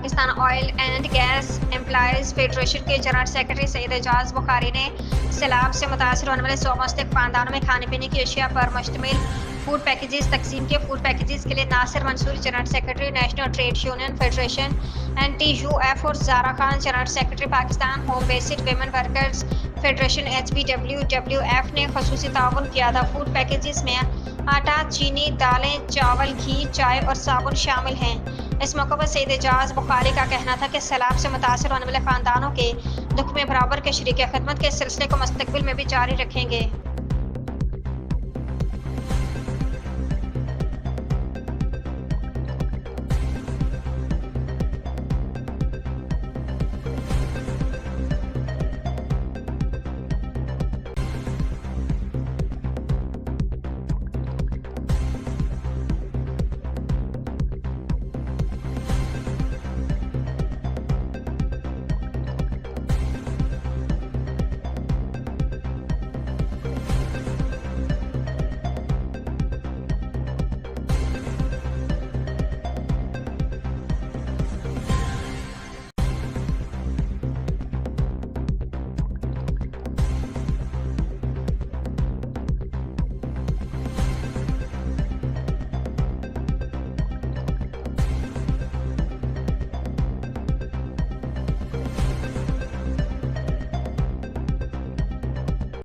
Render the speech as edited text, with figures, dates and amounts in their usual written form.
Pakistan oil and gas employees federation के general secretary Saeed Ejaz Bukhari ने सैलाब से मुतासर होने वाले 100 मुस्तक खानदानों में खाने पीने की अशिया पर मुश्तमिल फूड पैकेजेस तकसीम के फूड पैकेजेस के लिए Nasir Mansoor general secretary National Trade Union Federation NTUF और Zara Khan general secretary Pakistan Home Based Women Workers Federation HBWWF ने खसूसी ताउन किया था। फूड पैकेजेस में आटा, चीनी, दालें, चावल, घी, चाय और साबुन शामिल हैं। इस मौके पर सईद एजाज बुखारी का कहना था कि सैलाब से मुतासर होने वाले खानदानों के दुख में बराबर के शरीक खिदमत के सिलसिले को मुस्तकबिल में भी जारी रखेंगे।